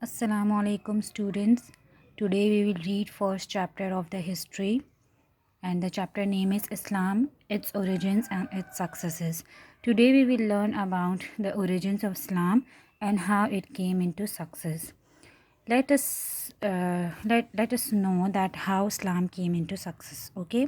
Assalamu alaikum students. Today we will read first chapter of the history and the chapter name is Islam, its origins and its successes. Today we will learn about the origins of Islam and how it came into success. Let us know that how Islam came into success. Okay.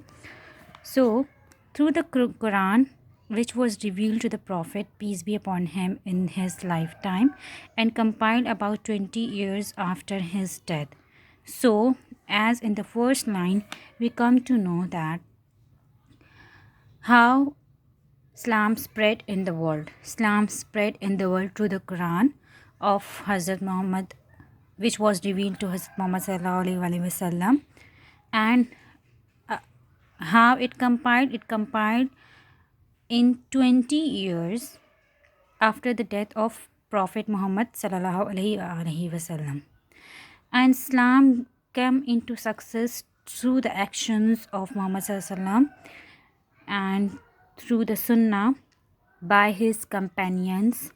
So, through the Quran, which was revealed to the Prophet, peace be upon him, in his lifetime, and compiled about 20 years after his death. So, as in the first line, we come to know that how Islam spread in the world. Islam spread in the world through the Quran of Hazrat Muhammad, which was revealed to Hazrat Muhammad sallallahu alaihi wasallam, and how it compiled. It compiled in 20 years after the death of Prophet Muhammad sallallahu alaihi wasallam. And Islam came into success through the actions of Muhammad sallallahu alaihi wasallam and through the Sunnah, by his companions,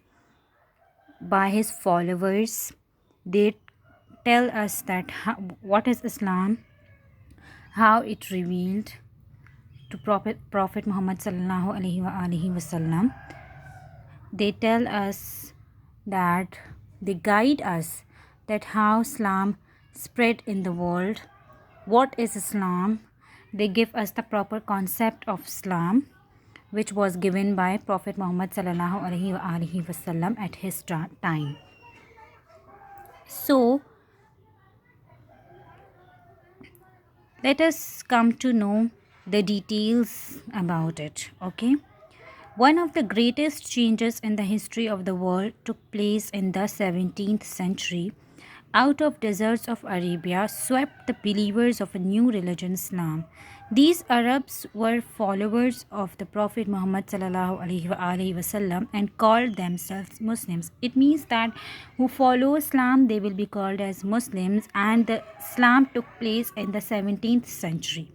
by his followers. They tell us that what is Islam, how it revealed to Prophet Muhammad sallallahu alaihi wasallam. They tell us that they guide us that how Islam spread in the world. What is Islam? They give us the proper concept of Islam, which was given by Prophet Muhammad sallallahu alaihi wasallam at his time. So let us come to know the details about it. Okay. One of the greatest changes in the history of the world took place in the 17th century. Out of deserts of Arabia swept the believers of a new religion, Islam. These Arabs were followers of the Prophet Muhammad sallallahu alaihi wasallam and called themselves Muslims. It means that who follow Islam, they will be called as Muslims, and the Islam took place in the 17th century.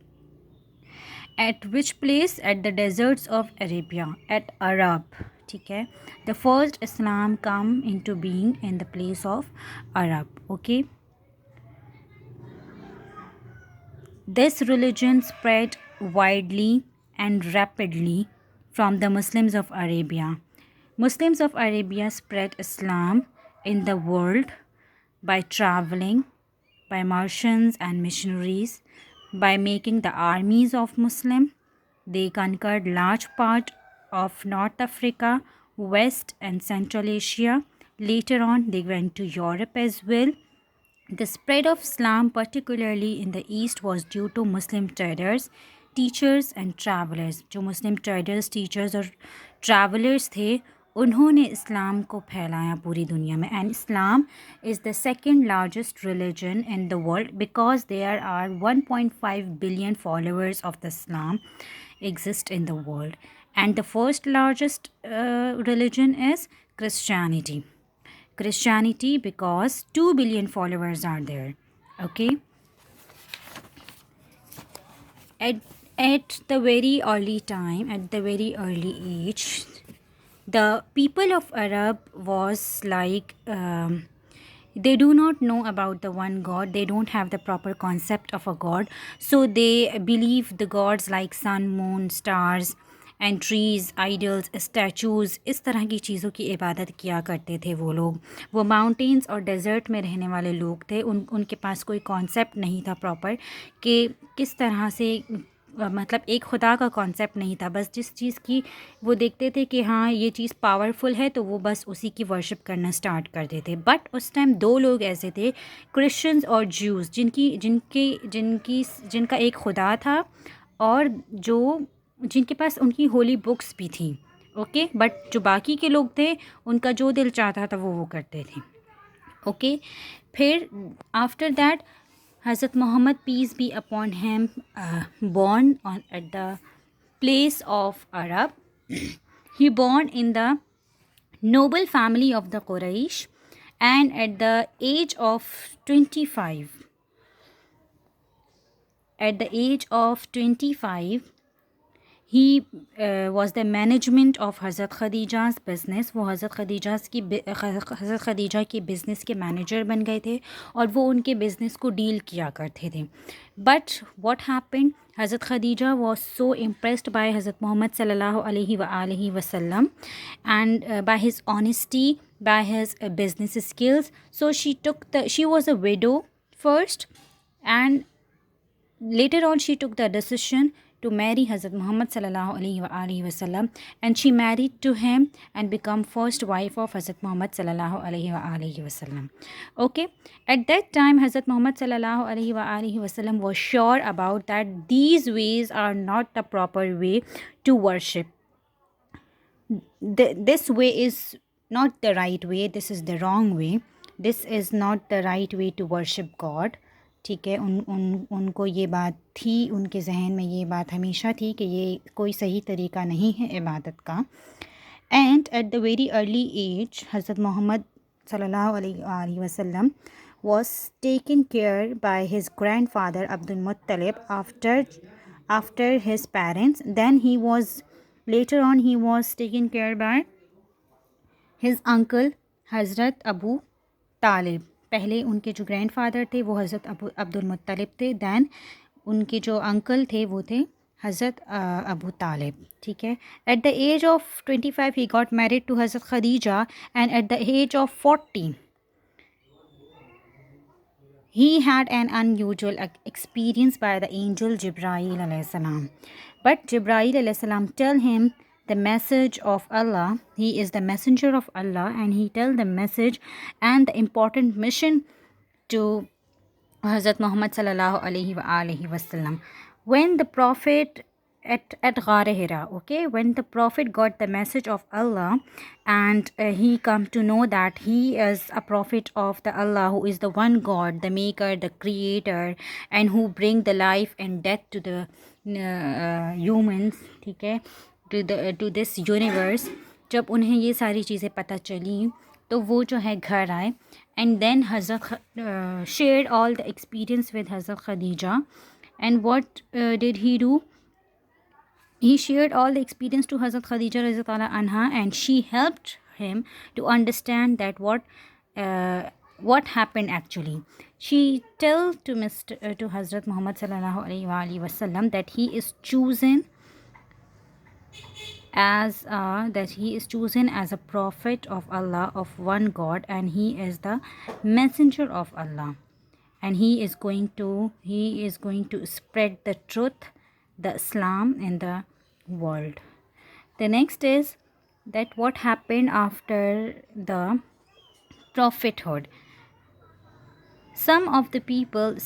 At which place? At the deserts of Arabia, at Arab. Okay, the first Islam come into being in the place of Arab. Okay, this religion spread widely and rapidly from the Muslims of Arabia. Muslims of Arabia spread Islam in the world by traveling, by merchants and missionaries, by making the armies of Muslim. They conquered large part of North Africa, West and Central Asia. Later on, they went to Europe as well. The spread of Islam, particularly in the East, was due to Muslim traders, teachers and travelers. जो मुस्लिम traders, teachers और travelers थे, उन्होंने इस्लाम को फैलाया पूरी दुनिया में. And Islam is the second largest religion in the world because there are 1.5 billion followers of the Islam exist in the world. And the first largest religion is Christianity. Christianity because 2 billion followers are there. Okay. At the very early time, at the very early age, the people of Arab was like they do not know about the one God. They don't have the proper concept of a God. So they believe the gods like sun, moon, stars and trees, idols, statues, इस तरह की चीज़ों की इबादत किया करते थे वो लोग. वो माउंटेन्स और डेज़र्ट में रहने वाले लोग थे. उनके पास कोई कॉन्सेप्ट नहीं था प्रॉपर कि किस तरह से मतलब एक खुदा का कॉन्सेप्ट नहीं था. बस जिस चीज़ की वो देखते थे कि हाँ ये चीज़ पावरफुल है तो वो बस उसी की वर्शिप करना स्टार्ट करते थे. बट उस टाइम दो लोग ऐसे थे, क्रिश्चियंस और ज्यूज़, जिनका एक खुदा था और जिनके पास उनकी होली बुक्स भी थी. ओके, बट जो बाकी के लोग थे उनका जो दिल चाहता था वो करते थे. ओके, फिर after that Hazrat Muhammad, peace be upon him, born at the place of Arab. He born in the noble family of the Quraysh, and at the age of 25, he was the management of हज़रत ख़दीजा's business. वो हज़रत ख़दीजा की business के manager बन गए थे और वो उनके बिज़नेस को डील किया करते थे. बट what happened, हज़रत ख़दीजा was so impressed by हज़रत मोहम्मद सल्लल्लाहु अलैहि वसल्लम and by his honesty, by his business skills. So she was a widow first, and later on she took the decision to marry Hazrat Muhammad sallallahu alaihi wasallam, and she married to him and become first wife of Hazrat Muhammad sallallahu alaihi wasallam. Okay, at that time Hazrat Muhammad sallallahu alaihi wasallam was sure about that these ways are not the proper way to worship. This way is not the right way, this is the wrong way, this is not the right way to worship God. ठीक है, उनको ये बात थी, उनके जहन में ये बात हमेशा थी कि ये कोई सही तरीका नहीं है इबादत का. And at the very early age Hazrat Mohammad सल्लल्लाहु अलैहि वसल्लम was taken care by his grandfather Abdul Muttalib after his parents. Then later on he was taken care by his uncle हज़रत अबू तालिब. पहले उनके जो ग्रैंडफादर थे वो हज़रत अब्दुल मुत्तलिब थे, दैन उनके जो अंकल थे वो थे हज़रत अबू तालिब. ठीक है. At the age of 25 he got married to हज़रत Khadija, and at the age of 40 he had an unusual experience by the angel Jibreel alayhi salam. But Jibreel alayhi salam tell him the message of Allah. He is the messenger of Allah, and he tell the message and the important mission to Hazrat Muhammad sallallahu alaihi wasallam. When the prophet at Ghar Hira, okay, when the prophet got the message of Allah, and he come to know that he is a prophet of the Allah, who is the one God, the maker, the creator, and who bring the life and death to the humans, ठीक है, to this universe. जब उन्हें ये सारी चीज़ें पता चली तो वो जो है घर आए, and then Hazrat shared all the experience with Hazrat Khadija. And what did he do? He shared all the experience to Hazrat Khadija radhiyallahu anha, and she helped him to understand that what happened actually. She tell to Hazrat Muhammad sallallahu alaihi wasallam that he is chosen as a prophet of Allah, of one God, and he is the messenger of Allah, and he is going to spread the truth, the Islam in the world. The next is that what happened after the prophethood. Some of the people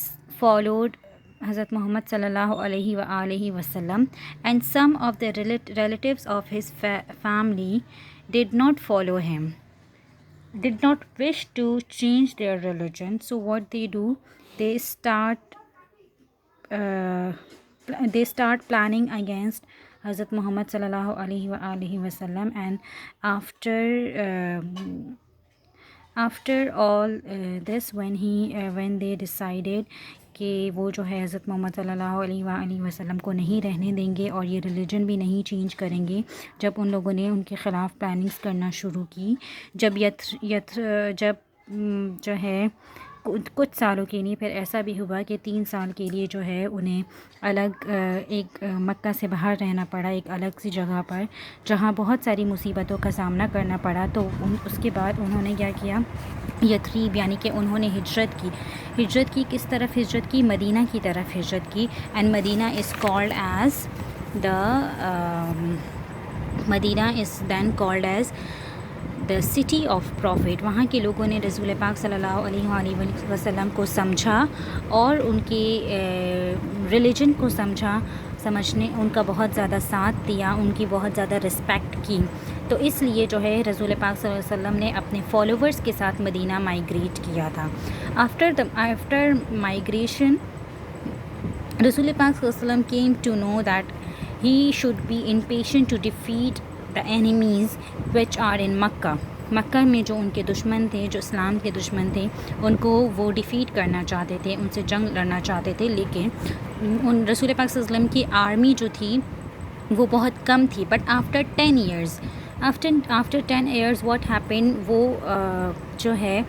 followed Hazrat Muhammad sallallahu alaihi wasallam, and some of the relatives of his family did not follow him, did not wish to change their religion. So what they do, they start planning against Hazrat Muhammad sallallahu alaihi wasallam. And after all this, when they decided कि वो जो है हज़रत मोहम्मद सल्लल्लाहु अलैहि वसल्लम को नहीं रहने देंगे और ये रिलीजन भी नहीं चेंज करेंगे, जब उन लोगों ने उनके ख़िलाफ़ प्लानिंग्स करना शुरू की, जब जब जो है कुछ सालों के लिए फिर ऐसा भी हुआ कि 3 साल के लिए जो है उन्हें अलग एक मक्का से बाहर रहना पड़ा, एक अलग सी जगह पर, जहाँ बहुत सारी मुसीबतों का सामना करना पड़ा. तो उसके बाद उन्होंने क्या किया, यथरीब यानी कि उन्होंने हिजरत की. किस तरफ हिजरत की? मदीना की तरफ हिजरत की. And Medina is called as the city of prophet. वहाँ के लोगों ने रसूल पाक सल्लल्लाहु अलैहि वसल्लम को समझा और उनके रिलीजन को समझने उनका बहुत ज़्यादा साथ दिया, उनकी बहुत ज़्यादा रिस्पेक्ट की. तो इसलिए जो है रसूल पाक सल्लल्लाहु अलैहि वसल्लम ने अपने फॉलोवर्स के साथ मदीना माइग्रेट किया था. आफ्टर माइग्रेशन रसूल पाक सल्लल्लाहु अलैहि वसल्लम came to know that he should be impatient to defeat the enemies which are in मक्का. मक्का में जो उनके दुश्मन थे, जो इस्लाम के दुश्मन थे, उनको वो डिफ़ीट करना चाहते थे, उनसे जंग लड़ना चाहते थे. लेकिन उन रसूल पाक सल्लल्लाहु अलैहि वसल्लम की आर्मी जो थी वो बहुत कम थी. But after 10 years, after 10 years what happened, वो जो है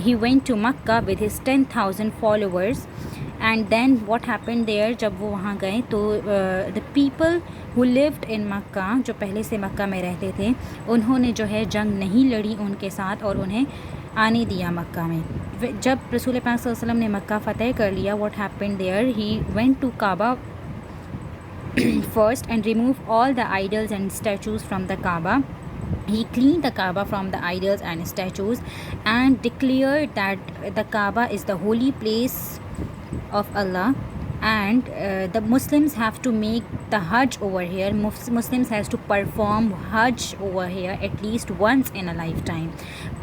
he went to Makkah with his 10,000 followers. And then what happened there, जब वो वहाँ गए तो the people who lived in मक्का, जो पहले से मक्का में रहते थे, उन्होंने जो है जंग नहीं लड़ी उनके साथ और उन्हें आने दिया मक्का में. जब रसूल पाक सल्लल्लाहु अलैहि वसल्लम ने मक्का फ़तेह कर लिया, what happened there, he went to Kaaba first and remove all the idols and statues from the Kaaba. He cleaned the Kaaba from the idols and statues and declared that the Kaaba is the holy place of Allah, and the Muslims have to make the Hajj over here. Muslims has to perform Hajj over here at least once in a lifetime.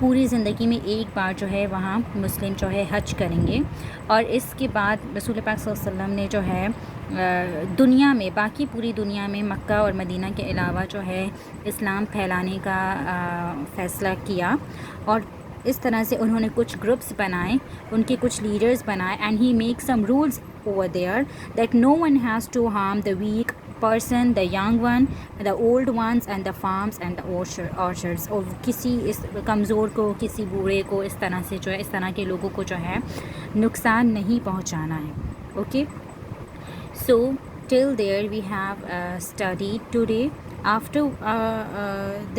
पूरी ज़िंदगी में एक बार जो है वहाँ मुस्लिम जो है हज करेंगे. और इसके बाद रसूल पाक सल्लल्लाहु अलैहि वसल्लम ने जो है दुनिया में, बाकी पूरी दुनिया में मक्का और मदीना के अलावा जो है इस्लाम फैलाने का फ़ैसला किया. और इस तरह से उन्होंने कुछ ग्रुप्स बनाए, उनके कुछ लीडर्स बनाए. And he make some rules over there that no one has to harm the weak person, the young one, the old ones and the farms and the orchards. और किसी इस कमज़ोर को, किसी बूढ़े को, इस तरह से जो है, इस तरह के लोगों को जो है नुकसान नहीं पहुंचाना है. Okay, so till there we have studied today. After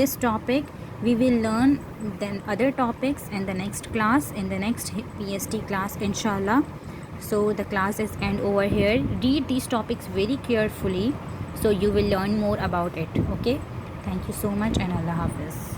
this topic we will learn then other topics in the next class, in the next PST class, inshallah. So the class is end over here. Read these topics very carefully so you will learn more about it. Okay, thank you so much and Allah Hafiz.